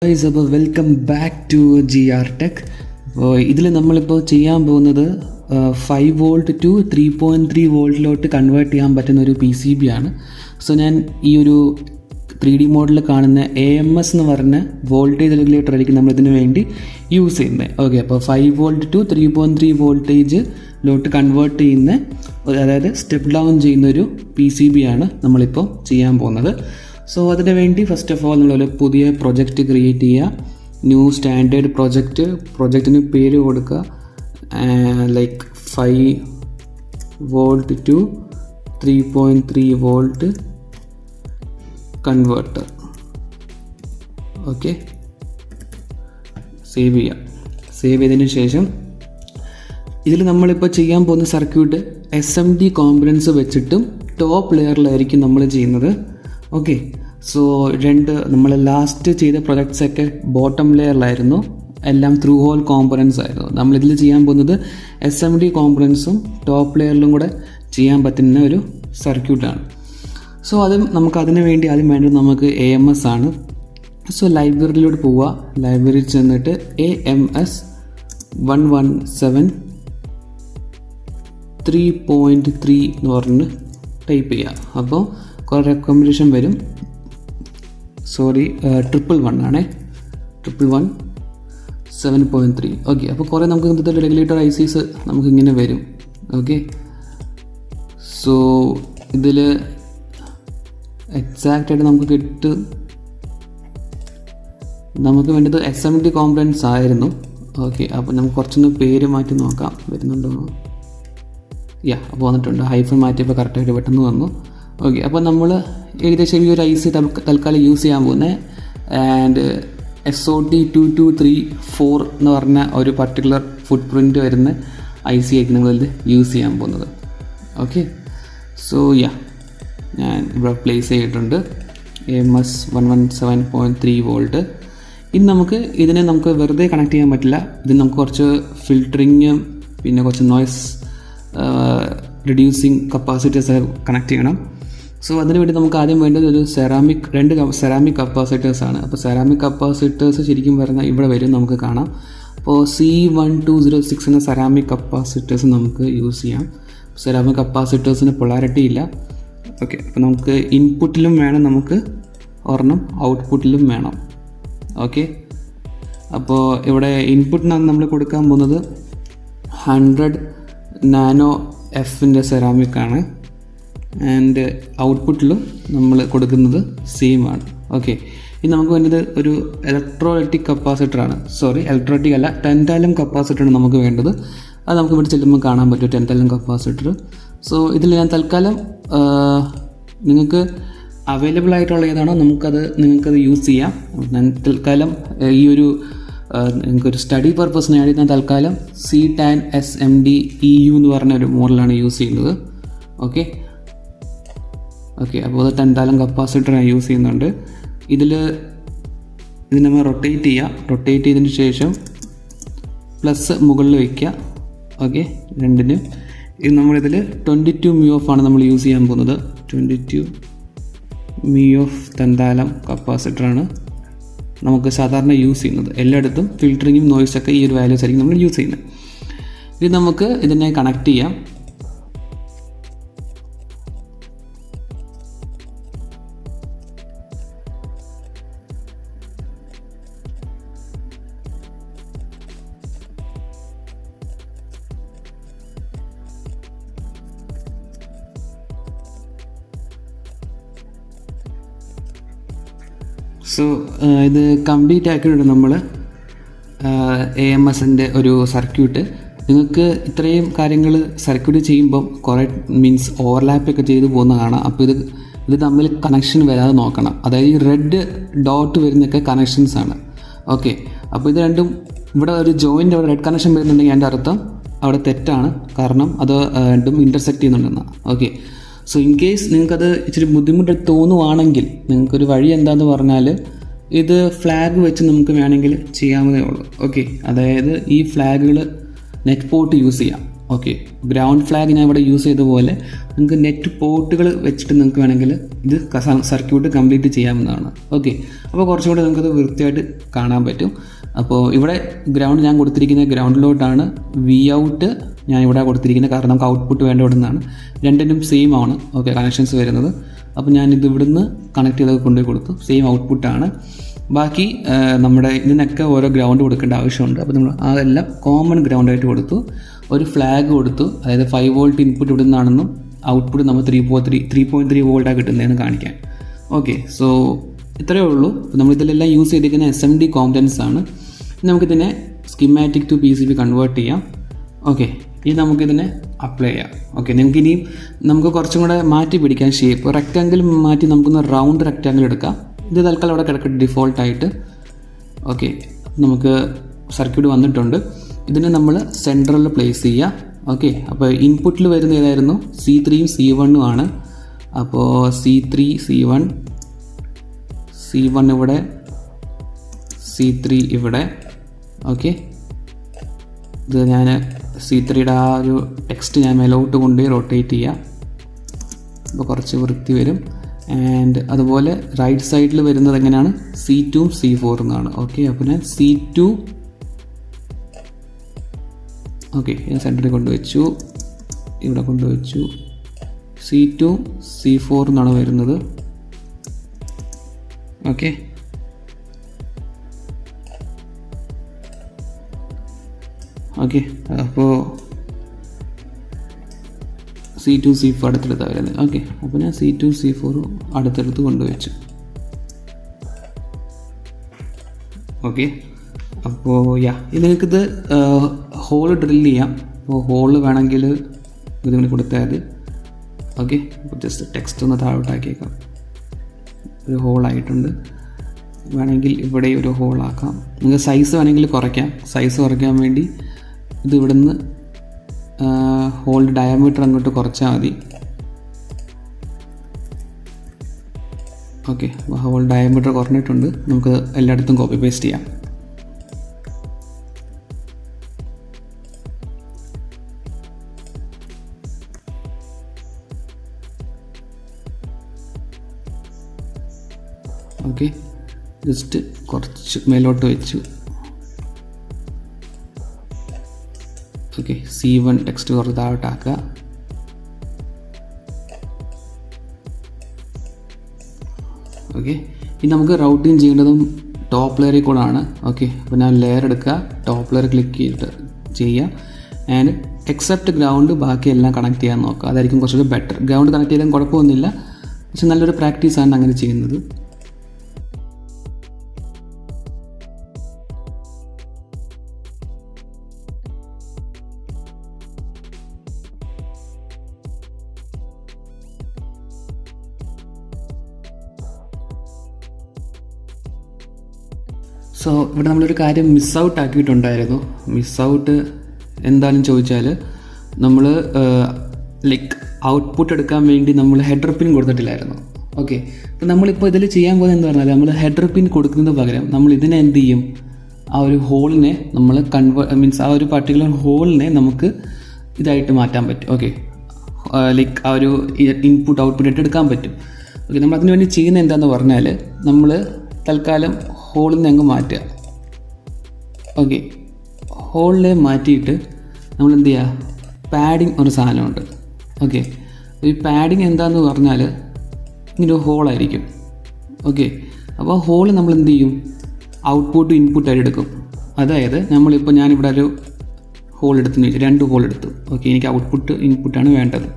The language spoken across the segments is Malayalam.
ഗൈസ്, അപ്പോൾ welcome back to GR Tech. അപ്പോൾ ഇതിൽ നമ്മളിപ്പോൾ ചെയ്യാൻ പോകുന്നത് 5 വോൾട്ട് ടു 3.3 വോൾട്ടിലോട്ട് കൺവേർട്ട് ചെയ്യാൻ പറ്റുന്ന ഒരു PCB ആണ്. സോ ഞാൻ ഈ ഒരു 3D മോഡലിൽ കാണുന്ന AMS എന്ന് പറഞ്ഞ വോൾട്ടേജ് റെഗുലേറ്റർ ആയിരിക്കും നമ്മളിതിന് വേണ്ടി യൂസ് ചെയ്യുന്നത്. ഓക്കെ, അപ്പോൾ 5 വോൾട്ട് ടു 3.3 വോൾട്ടേജിലോട്ട് കൺവേർട്ട് ചെയ്യുന്ന, അതായത് സ്റ്റെപ്പ് ഡൗൺ ചെയ്യുന്ന ഒരു PCB ആണ് നമ്മളിപ്പോൾ ചെയ്യാൻ പോകുന്നത്. സോ അതിന് വേണ്ടി ഫസ്റ്റ് ഓഫ് ഓൾ നമ്മളൊരു പുതിയ പ്രൊജക്റ്റ് ക്രിയേറ്റ് ചെയ്യുക. ന്യൂ സ്റ്റാൻഡേർഡ് പ്രൊജക്റ്റിന് പേര് കൊടുക്കുക, like 5 volt to 3.3 volt converter. Okay, save ചെയ്യുക. സേവ് ചെയ്തതിന് ശേഷം ഇതിൽ നമ്മളിപ്പോൾ ചെയ്യാൻ പോകുന്ന സർക്യൂട്ട് SMD കോമ്പണൻസ് വെച്ചിട്ടും ടോപ്പ് ലെയറിലായിരിക്കും നമ്മൾ ചെയ്യുന്നത്. ഓക്കെ, സോ നമ്മൾ ലാസ്റ്റ് ചെയ്ത പ്രൊജക്ട്സൊക്കെ ബോട്ടം ലെയറിലായിരുന്നു, എല്ലാം ത്രൂ ഹോൾ കോമ്പണൻസ് ആയിരുന്നു. നമ്മളിതിൽ ചെയ്യാൻ പോകുന്നത് SMD കോമ്പണൻസും ടോപ്പ് ലെയറിലും കൂടെ ചെയ്യാൻ പറ്റുന്ന ഒരു സർക്യൂട്ടാണ്. സോ അതിന് വേണ്ടി ആദ്യം വേണ്ടത് നമുക്ക് AMS ആണ്. സോ ലൈബ്രറിയിലോട്ട് പോവുക. ലൈബ്രറിയിൽ ചെന്നിട്ട് AMS 117.3.3 എന്ന് പറഞ്ഞ് ടൈപ്പ് ചെയ്യുക. അപ്പോൾ കുറേ റെക്കമെൻഡേഷൻ വരും. 111 ആണേ, 111.7.3. ഓക്കെ, അപ്പോൾ കുറേ നമുക്ക് ഇന്നത്തെ റെഗുലേറ്റർ ICs നമുക്കിങ്ങനെ വരും. ഓക്കെ, സോ ഇതിൽ എക്സാക്റ്റായിട്ട് നമുക്ക് വേണ്ടത് SMD കോമ്പണൻസ് ആയിരുന്നു. ഓക്കെ, അപ്പോൾ നമുക്ക് കുറച്ചൊന്ന് പേര് മാറ്റി നോക്കാം, വരുന്നുണ്ടോ? അപ്പോൾ വന്നിട്ടുണ്ട്. ഹൈഫൺ മാറ്റിയപ്പോൾ കറക്റ്റായിട്ട് പെട്ടെന്ന് വന്നു. ഓക്കെ, അപ്പോൾ നമ്മൾ ഏകദേശം ഈ ഒരു IC തൽക്കാലം യൂസ് ചെയ്യാൻ പോകുന്നത് ആൻഡ് SOT2234 എന്ന് പറഞ്ഞ ഒരു പർട്ടിക്കുലർ ഫുട് പ്രിൻറ്റ് വരുന്ന IC ആയിരിക്കും നമ്മളിത് യൂസ് ചെയ്യാൻ പോകുന്നത്. ഓക്കെ, സോ ഞാൻ ഇവിടെ പ്ലേസ് ചെയ്തിട്ടുണ്ട് AMS 117.3 വോൾട്ട്. ഇനി ഇതിനെ നമുക്ക് വെറുതെ കണക്ട് ചെയ്യാൻ പറ്റില്ല. ഇതിന് നമുക്ക് കുറച്ച് ഫിൽറ്ററിങ്ങും പിന്നെ കുറച്ച് നോയ്സ് റിഡ്യൂസിങ് കപ്പാസിറ്റേഴ്സ് കണക്ട് ചെയ്യണം. സോ അതിനുവേണ്ടി നമുക്ക് ആദ്യം വേണ്ടത് ഒരു രണ്ട് സെറാമിക് കപ്പാസിറ്റേഴ്സാണ്. അപ്പോൾ സെറാമിക് കപ്പാസിറ്റേഴ്സ് ശരിക്കും വരുന്ന ഇവിടെ വരും, നമുക്ക് കാണാം. അപ്പോൾ C1206 എന്ന സെറാമിക് കപ്പാസിറ്റേഴ്സ് നമുക്ക് യൂസ് ചെയ്യാം. സെറാമിക് കപ്പാസിറ്റേഴ്സിന് പൊളാരിറ്റി ഇല്ല. ഓക്കെ, അപ്പോൾ നമുക്ക് ഇൻപുട്ടിലും വേണം, നമുക്ക് ഒരെണ്ണം ഔട്ട്പുട്ടിലും വേണം. ഓക്കെ, അപ്പോൾ ഇവിടെ ഇൻപുട്ടിനാണ് നമ്മൾ കൊടുക്കാൻ പോകുന്നത് 100 നാനോ എഫിൻ്റെ സെറാമിക് ആണ്. ആൻഡ് ഔട്ട്പുട്ടിലും നമ്മൾ കൊടുക്കുന്നത് സെയിം ആണ്. ഓക്കെ, ഇനി നമുക്ക് വേണ്ടത് ഒരു ഇലക്ട്രോലൈറ്റിക് കപ്പാസിറ്ററാണ്. ഇലക്ട്രോലൈറ്റിക് അല്ല, ടെൻതാലം കപ്പാസിറ്ററാണ് നമുക്ക് വേണ്ടത്. അത് നമുക്ക് ഇവിടെ ചെല്ലുമ്പോൾ കാണാൻ പറ്റും, ടെൻതാലം കപ്പാസിറ്റർ. സോ ഇതിൽ ഞാൻ തൽക്കാലം നിങ്ങൾക്ക് അവൈലബിൾ ആയിട്ടുള്ള ഏതാണോ നിങ്ങൾക്കത് യൂസ് ചെയ്യാം. ഞാൻ തൽക്കാലം ഈ ഒരു നിങ്ങൾക്കൊരു സ്റ്റഡി പർപ്പസിന് വേണ്ടി ഞാൻ തൽക്കാലം C10 SMD EU എന്ന് പറഞ്ഞ ഒരു മോഡലാണ് യൂസ് ചെയ്യുന്നത്. ഓക്കെ, അപ്പോൾ അത് 10,000 കപ്പാസിറ്റർ ഞാൻ യൂസ് ചെയ്യുന്നുണ്ട്. ഇതിനെ നമ്മൾ റൊട്ടേറ്റ് ചെയ്തതിന് ശേഷം പ്ലസ് മുകളിൽ വയ്ക്കുക. ഓക്കെ, രണ്ടിനും. ഇത് നമ്മളിതിൽ 22 μF ആണ് നമ്മൾ യൂസ് ചെയ്യാൻ പോകുന്നത്. 22 μF 10,000 കപ്പാസിറ്ററാണ് നമുക്ക് സാധാരണ യൂസ് ചെയ്യുന്നത്. എല്ലായിടത്തും ഫിൽറ്ററിങ്ങും നോയ്സൊക്കെ ഈ ഒരു വാല്യൂസ് ആയിരിക്കും നമ്മൾ യൂസ് ചെയ്യുന്നത്. ഇത് നമുക്ക് ഇതിനെ കണക്ട് ചെയ്യാം. സോ ഇത് കംപ്ലീറ്റ് ആക്കിയിട്ടുണ്ട് നമ്മൾ AMSൻ്റെ ഒരു സർക്യൂട്ട്. നിങ്ങൾക്ക് ഇത്രയും കാര്യങ്ങൾ സർക്യൂട്ട് ചെയ്യുമ്പം കുറേ ഓവർലാപ്പൊക്കെ ചെയ്ത് പോകുന്ന കാണാം. അപ്പോൾ ഇത് തമ്മിൽ കണക്ഷൻ വരാതെ നോക്കണം. അതായത് ഈ റെഡ് ഡോട്ട് വരുന്നൊക്കെ കണക്ഷൻസ് ആണ്. ഓക്കെ, അപ്പോൾ ഇത് രണ്ടും ഇവിടെ ഒരു ജോയിൻ്റ് അവിടെ റെഡ് കണക്ഷൻ വരുന്നുണ്ടെങ്കിൽ അതിൻ്റെ അർത്ഥം അവിടെ തെറ്റാണ്, കാരണം അത് രണ്ടും ഇൻ്റർസെക്റ്റ് ചെയ്യുന്നുണ്ടെന്നാണ്. ഓക്കെ, സോ ഇൻ കേസ് നിങ്ങൾക്കത് ഇച്ചിരി ബുദ്ധിമുട്ട് തോന്നുവാണെങ്കിൽ നിങ്ങൾക്കൊരു വഴി എന്താണെന്ന് പറഞ്ഞാൽ ഇത് ഫ്ലാഗ് വെച്ച് നമുക്ക് വേണമെങ്കിൽ ചെയ്യാവുന്നതേ ഉള്ളൂ. ഓക്കെ, അതായത് ഈ ഫ്ലാഗുകൾ നെറ്റ് പോർട്ട് യൂസ് ചെയ്യാം. ഓക്കെ, ഗ്രൗണ്ട് ഫ്ലാഗ് ഞാൻ ഇവിടെ യൂസ് ചെയ്ത പോലെ നിങ്ങൾക്ക് നെറ്റ് പോർട്ടുകൾ വെച്ചിട്ട് നിങ്ങൾക്ക് വേണമെങ്കിൽ ഇത് സർക്യൂട്ട് കംപ്ലീറ്റ് ചെയ്യാവുന്നതാണ്. ഓക്കെ, അപ്പോൾ കുറച്ചും കൂടെ നിങ്ങൾക്കത് വൃത്തിയായിട്ട് കാണാൻ പറ്റും. അപ്പോൾ ഇവിടെ ഗ്രൗണ്ട് ഞാൻ കൊടുത്തിരിക്കുന്ന ഗ്രൗണ്ടിലോട്ടാണ്, വി ഔട്ട് ഞാൻ ഇവിടെ കൊടുത്തിരിക്കുന്നത്, കാരണം നമുക്ക് ഔട്ട്പുട്ട് വേണ്ട ഇവിടെ നിന്നാണ്. രണ്ടിനും സെയിം ആണ് ഓക്കെ കണക്ഷൻസ് വരുന്നത്. അപ്പോൾ ഞാനിത് ഇവിടുന്ന് കണക്ട് ചെയ്തൊക്കെ കൊണ്ടുപോയി കൊടുത്തു, സെയിം ഔട്ട്പുട്ടാണ്. ബാക്കി നമ്മുടെ ഇതിനൊക്കെ ഓരോ ഗ്രൗണ്ട് കൊടുക്കേണ്ട ആവശ്യമുണ്ട്. അപ്പോൾ നമ്മൾ അതെല്ലാം കോമൺ ഗ്രൗണ്ടായിട്ട് കൊടുത്തു. ഒരു ഫ്ലാഗ് കൊടുത്തു, അതായത് 5 വോൾട്ട് ഇൻപുട്ട് ഇവിടെ നിന്നാണെന്നും ഔട്ട്പുട്ട് നമ്മൾ 3.3 വോൾട്ടാണ് കിട്ടുന്നതെന്ന് കാണിക്കാൻ. ഓക്കെ, സോ ഇത്രയേ ഉള്ളൂ. നമ്മളിതിലെല്ലാം യൂസ് ചെയ്തിരിക്കുന്ന SMD കോമ്പണൻസ് ആണ്. നമുക്കിതിനെ സ്കിമാറ്റിക് ടു PCB കൺവേർട്ട് ചെയ്യാം. ഓക്കെ, ഇനി നമുക്കിതിനെ അപ്ലൈ ചെയ്യാം. ഓക്കെ, നമുക്കിനിയും നമുക്ക് കുറച്ചും കൂടെ മാറ്റി പിടിക്കാൻ ഷേപ്പ് റെക്റ്റാങ്കിൾ മാറ്റി നമുക്കൊന്ന് റൗണ്ട് റെക്റ്റാങ്കിൾ എടുക്കാം. ഇത് തൽക്കാലം അവിടെ കിടക്കട്ടെ ഡിഫോൾട്ടായിട്ട്. ഓക്കെ, നമുക്ക് സർക്യൂട്ട് വന്നിട്ടുണ്ട്. ഇതിനെ നമ്മൾ സെൻട്രലിൽ പ്ലേസ് ചെയ്യുക. ഓക്കെ, അപ്പോൾ ഇൻപുട്ടിൽ വരുന്ന ഏതായിരുന്നു? C3യും C1ഉം ആണ്. അപ്പോൾ C3 C1 ഇവിടെ, C3 ഇവിടെ. ഓക്കെ, ഇത് ഞാൻ C3യുടെ ആ ഒരു ടെക്സ്റ്റ് ഞാൻ മേലോട്ട് കൊണ്ടുപോയി റൊട്ടേറ്റ് ചെയ്യാം. അപ്പോൾ കുറച്ച് വൃത്തി വരും. ആൻഡ് അതുപോലെ റൈറ്റ് സൈഡിൽ വരുന്നത് എങ്ങനെയാണ്? C2ഉം C4ഉം ആണ്. ഓക്കെ, അപ്പോൾ ഞാൻ C2 ഓക്കെ ഞാൻ സെൻറ്ററിൽ കൊണ്ടുവച്ചു, ഇവിടെ കൊണ്ടുവച്ചു. C2 C4 എന്നാണ് വരുന്നത്. ഓക്കെ, ഓക്കെ അപ്പോൾ C2 C4 അടുത്തെടുത്താണ് വരുന്നത്. ഓക്കെ, അപ്പോൾ ഞാൻ C2 C4 അടുത്തെടുത്ത് കൊണ്ടുവച്ചു. ഓക്കെ, അപ്പോൾ ഇനി നിങ്ങൾക്കിത് ഹോള് ഡ്രിൽ ചെയ്യാം. അപ്പോൾ ഹോള് വേണമെങ്കിൽ ഇതിങ്ങനെ കൊടുത്താൽ മതി. ഓക്കെ, അപ്പോൾ ജസ്റ്റ് ടെക്സ്റ്റ് ഒന്ന് താഴോട്ടാക്കിയേക്കാം. ഒരു ഹോളായിട്ടുണ്ട്. വേണമെങ്കിൽ ഇവിടെ ഒരു ഹോളാക്കാം. നിങ്ങൾക്ക് സൈസ് വേണമെങ്കിൽ കുറയ്ക്കാം. സൈസ് കുറയ്ക്കാൻ വേണ്ടി ഇത് ഇവിടെ നിന്ന് ഹോൾ ഡയമീറ്റർ അങ്ങോട്ട് കുറച്ചാൽ മതി. ഓക്കെ, ഹോൾ ഡയമീറ്റർ കുറഞ്ഞിട്ടുണ്ട്. നമുക്ക് എല്ലായിടത്തും കോപ്പി പേസ്റ്റ് ചെയ്യാം. ഓക്കെ, ജസ്റ്റ് കുറച്ച് മേലോട്ട് വെച്ചു. ഓക്കെ, C1 ടെക്സ്റ്റ് കുറച്ച് താഴോട്ടാക്കുക. ഓക്കെ, ഇനി നമുക്ക് റൗട്ടിങ് ചെയ്യേണ്ടതും ടോപ്പ് ലെയറിൽ കൂടെ ആണ്. ഓക്കെ, അപ്പോൾ ഞാൻ ലെയർ എടുക്കുക, ടോപ്പ് ലെയർ ക്ലിക്ക് ചെയ്തിട്ട് ചെയ്യുക. ആൻഡ് എക്സെപ്റ്റ് ഗ്രൗണ്ട് ബാക്കിയെല്ലാം കണക്ട് ചെയ്യാൻ നോക്കുക. അതായിരിക്കും കുറച്ചുകൂടി ബെറ്റർ. ഗ്രൗണ്ട് കണക്ട് ചെയ്താൽ കുഴപ്പമൊന്നുമില്ല, പക്ഷെ നല്ലൊരു പ്രാക്ടീസാണ് അങ്ങനെ ചെയ്യുന്നത്. സോ ഇവിടെ നമ്മളൊരു കാര്യം മിസ് ഔട്ട് ആക്കിയിട്ടുണ്ടായിരുന്നു. മിസ് ഔട്ട് എന്താണെന്ന് ചോദിച്ചാൽ, നമ്മൾ ലൈക്ക് ഔട്ട്പുട്ട് എടുക്കാൻ വേണ്ടി നമ്മൾ ഹെഡർ പിൻ കൊടുത്തിട്ടില്ലായിരുന്നു. ഓക്കെ, അപ്പോൾ നമ്മളിപ്പോൾ ഇതിൽ ചെയ്യാൻ പോകുന്നത് എന്ന് പറഞ്ഞാൽ, നമ്മൾ ഹെഡർ പിൻ കൊടുക്കുന്നതിന് പകരം നമ്മൾ ഇതിനെ എന്ത് ചെയ്യും? ആ ഒരു ഹോളിനെ നമ്മൾ മീൻസ് ആ ഒരു പർട്ടിക്കുലർ ഹോളിനെ നമുക്ക് ഇതായിട്ട് മാറ്റാൻ പറ്റും. ഓക്കെ, ലൈക്ക് ആ ഒരു ഇൻപുട്ട് ഔട്ട്പുട്ട് ആയിട്ട് എടുക്കാൻ പറ്റും. ഓക്കെ, നമ്മൾ അതിന് വേണ്ടി ചെയ്യുന്നത് എന്താണെന്ന് പറഞ്ഞാൽ, നമ്മൾ തൽക്കാലം ഹോളിൽ നിന്ന് അങ്ങ് മാറ്റുക. ഓക്കെ, ഹോളിനെ മാറ്റിയിട്ട് നമ്മൾ എന്ത് ചെയ്യുക? പാഡിങ് ഒരു സാധനമുണ്ട്. ഓക്കെ, ഈ പാഡിങ് എന്താണെന്ന് പറഞ്ഞാൽ ഇങ്ങനെ ഹോളായിരിക്കും. ഓക്കെ, അപ്പോൾ ഹോൾ നമ്മൾ എന്ത് ചെയ്യും? ഔട്ട്പുട്ട് ഇൻപുട്ടായിട്ട് എടുക്കും. അതായത് നമ്മളിപ്പോൾ ഞാനിവിടെ ഒരു ഹോൾ എടുത്തെന്ന് വെച്ചാൽ 2 ഹോൾ എടുത്തു. ഓക്കെ, എനിക്ക് ഔട്ട്പുട്ട് ഇൻപുട്ടാണ് വേണ്ടത്.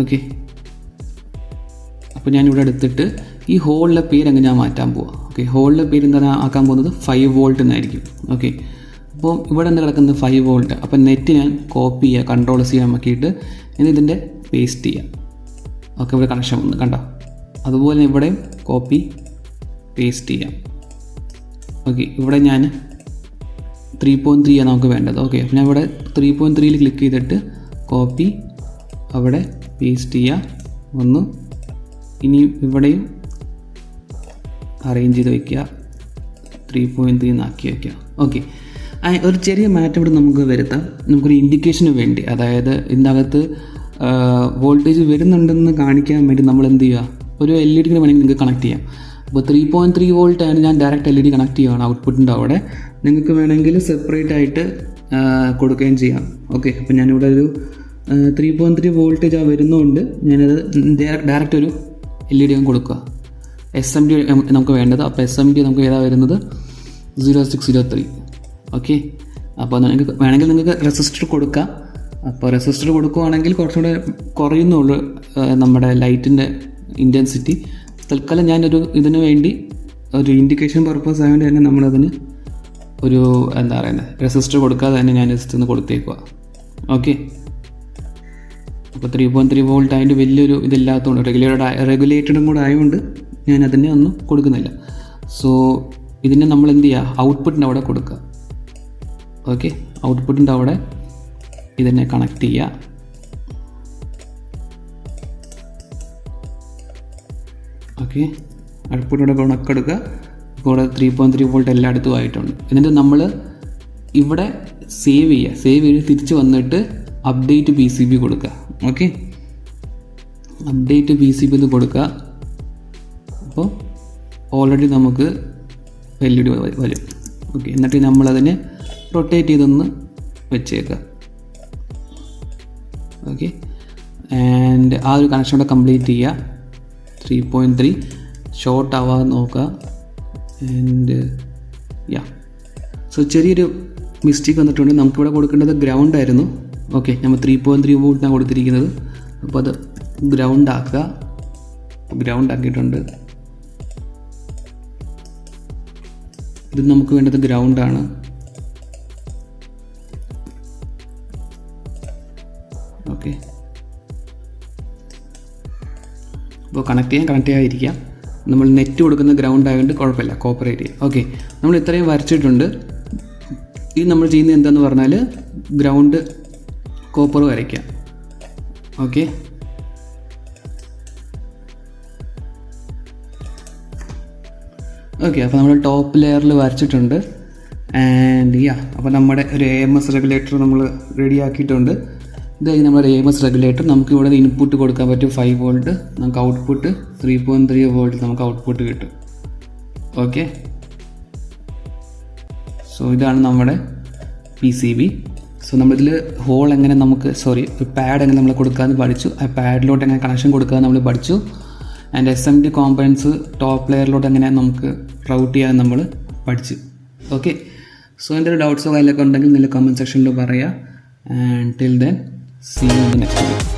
ഓക്കെ, അപ്പോൾ ഞാനിവിടെ എടുത്തിട്ട് ഈ ഹോളിലെ പേര് അങ്ങ് ഞാൻ മാറ്റാൻ പോവാം. ഓക്കെ, ഹോളിലെ പേര് എന്താണ് ആക്കാൻ പോകുന്നത്? 5 വോൾട്ട് എന്നായിരിക്കും. ഓക്കെ, അപ്പോൾ ഇവിടെ എന്താ കിടക്കുന്നത്? 5 വോൾട്ട്. അപ്പോൾ നെറ്റ് ഞാൻ കോപ്പി ചെയ്യുക, Ctrl+C ആക്കിയിട്ട് ഇനി ഇതിൻ്റെ പേസ്റ്റ് ചെയ്യാം. ഓക്കെ, ഇവിടെ കണക്ഷൻ വന്ന് കണ്ടോ? അതുപോലെ ഇവിടെയും കോപ്പി പേസ്റ്റ് ചെയ്യാം. ഓക്കെ, ഇവിടെ ഞാൻ 3.3 ആണ് നമുക്ക് വേണ്ടത്. ഓക്കെ, അപ്പോൾ ഞാൻ ഇവിടെ 3.3 ക്ലിക്ക് ചെയ്തിട്ട് കോപ്പി അവിടെ പേസ്റ്റ് ചെയ്യുക. ഒന്ന് ഇനി ഇവിടെയും അറേഞ്ച് ചെയ്ത് വയ്ക്കുക, 3.3 ആക്കി വയ്ക്കുക. ഓക്കെ, ഒരു ചെറിയ മാറ്റം ഇവിടെ നമുക്ക് വരുത്താം. നമുക്കൊരു ഇൻഡിക്കേഷന് വേണ്ടി, അതായത് ഇതിനകത്ത് വോൾട്ടേജ് വരുന്നുണ്ടെന്ന് കാണിക്കാൻ വേണ്ടി നമ്മൾ എന്ത് ചെയ്യുക, ഒരു LED വേണമെങ്കിൽ നിങ്ങൾക്ക് കണക്ട് ചെയ്യാം. അപ്പോൾ 3.3 വോൾട്ട് ആണ് ഞാൻ ഡയറക്റ്റ് LED കണക്ട് ചെയ്യുകയാണ് ഔട്ട്പുട്ടിൻ്റെ അവിടെ. നിങ്ങൾക്ക് വേണമെങ്കിൽ സെപ്പറേറ്റ് ആയിട്ട് കൊടുക്കുകയും ചെയ്യാം. ഓക്കെ, അപ്പോൾ ഞാനിവിടെ ഒരു 3.3 വോൾട്ടേജ് വരുന്നതുകൊണ്ട് ഞാനത് ഡയറക്റ്റ് ഒരു LED കൊടുക്കുക. SMD നമുക്ക് വേണ്ടത്. അപ്പോൾ SMD നമുക്ക് ഏതാ വരുന്നത്, 0603. ഓക്കെ, അപ്പോൾ നിങ്ങൾക്ക് വേണമെങ്കിൽ നിങ്ങൾക്ക് റെസിസ്റ്റർ കൊടുക്കാം. അപ്പോൾ റെസിസ്റ്റർ കൊടുക്കുകയാണെങ്കിൽ കുറച്ചുകൂടെ കുറയുന്നുള്ളൂ നമ്മുടെ ലൈറ്റിൻ്റെ ഇൻറ്റൻസിറ്റി. തൽക്കാലം ഞാനൊരു ഇതിന് വേണ്ടി ഒരു ഇൻഡിക്കേഷൻ പർപ്പസ് ആയതുകൊണ്ട് തന്നെ നമ്മളതിന് ഒരു എന്താ പറയുന്നത് റെസിസ്റ്റർ കൊടുക്കാതെ തന്നെ ഞാൻ ജസ്റ്റ് ഒന്ന് കൊടുത്തേക്കുക. ഓക്കെ, അപ്പോൾ 3.3 വോൾട്ട് അതിൻ്റെ വലിയൊരു ഇതില്ലാത്തതുകൊണ്ട് റെഗുലേറ്റഡും കൂടെ ആയതുകൊണ്ട് ഞാൻ അതിനെ ഒന്നും കൊടുക്കുന്നില്ല. സോ ഇതിനെ നമ്മൾ എന്ത് ചെയ്യുക, ഔട്ട്പുട്ടിൻ്റെ അവിടെ കൊടുക്കുക. ഓക്കെ, ഔട്ട്പുട്ടിൻ്റെ അവിടെ ഇതിനെ കണക്ട് ചെയ്യുക. ഓക്കെ, ഔട്ട്പുട്ടിൻ്റെ കണക്കെടുക്കുക. ഇപ്പോൾ 3.3 വോൾട്ട് എല്ലായിടത്തും ആയിട്ടുണ്ട്. എന്നിട്ട് നമ്മൾ ഇവിടെ സേവ് ചെയ്ത് തിരിച്ച് വന്നിട്ട് അപ്ഡേറ്റ് PCB കൊടുക്കുക. ഓക്കെ, അപ്ഡേറ്റ് PCB എന്ന് കൊടുക്കുക. അപ്പോൾ ഓൾറെഡി നമുക്ക് LED വരും. ഓക്കെ, എന്നിട്ട് നമ്മളതിനെ റൊട്ടേറ്റ് ചെയ്തൊന്ന് വെച്ചേക്കുക. ഓക്കെ, ആൻഡ് ആ ഒരു കണക്ഷൻ കൂടെ കംപ്ലീറ്റ് ചെയ്യുക. 3.3 ഷോർട്ട് ആവാതെ നോക്കുക. ആൻഡ് സോ ചെറിയൊരു മിസ്റ്റേക്ക് വന്നിട്ടുണ്ട്. നമുക്കിവിടെ കൊടുക്കേണ്ടത് ഗ്രൗണ്ട് ആയിരുന്നു. ഓക്കെ, നമ്മൾ 3.3 വോൾട്ടിനാണ് കൊടുത്തിരിക്കുന്നത്. അപ്പോൾ അത് ഗ്രൗണ്ട് ആക്കുക. ഗ്രൗണ്ട് ആക്കിയിട്ടുണ്ട്. ഇത് നമുക്ക് വേണ്ടത് ഗ്രൗണ്ടാണ്. ഓക്കെ, അപ്പോൾ കണക്ട് ചെയ്യാതിരിക്കാം. നമ്മൾ നെറ്റ് കൊടുക്കുന്ന ഗ്രൗണ്ട് ആയതുകൊണ്ട് കുഴപ്പമില്ല, കോപ്പറേറ്റ് ചെയ്യാം. ഓക്കെ, നമ്മൾ ഇത്രയും വരച്ചിട്ടുണ്ട്. ഇത് നമ്മൾ ചെയ്യുന്നത് എന്താണെന്ന് പറഞ്ഞാൽ ഗ്രൗണ്ട് കോപ്പർ വരയ്ക്കാം. ഓക്കെ, അപ്പോൾ നമ്മൾ ടോപ്പ് ലെയറിൽ വരച്ചിട്ടുണ്ട്. ആൻഡ് അപ്പോൾ നമ്മുടെ ഒരു AMS റെഗുലേറ്റർ നമ്മൾ റെഡി ആക്കിയിട്ടുണ്ട്. ഇതായി നമ്മുടെ AMS റെഗുലേറ്റർ. നമുക്ക് ഇവിടെ ഇൻപുട്ട് കൊടുക്കാൻ പറ്റും 5 വോൾട്ട്. നമുക്ക് ഔട്ട്പുട്ട് 3.3 വോൾട്ട് നമുക്ക് ഔട്ട്പുട്ട് കിട്ടും. ഓക്കെ, സോ ഇതാണ് നമ്മുടെ PCB. സോ നമ്മളിതിൽ ഹോൾ എങ്ങനെ ഒരു പാഡ് എങ്ങനെ നമ്മൾ കൊടുക്കാമെന്ന് പഠിച്ചു. ആ പാഡിലോട്ട് എങ്ങനെ കണക്ഷൻ കൊടുക്കാമെന്ന് നമ്മൾ പഠിച്ചു. ആൻഡ് SMD കോമ്പണൻസ് ടോപ്പ് ലെയറിലോട്ട് എങ്ങനെ നമുക്ക് റൗട്ട് ചെയ്യാൻ നമ്മൾ പഠിച്ചു. ഓക്കെ, സോ എൻ്റെ ഒരു ഡൗട്ട്സോ കാര്യങ്ങളൊക്കെ ഉണ്ടെങ്കിൽ നിങ്ങൾ കമൻറ്റ് സെക്ഷനിൽ പറയുക. And till then see you in the next video.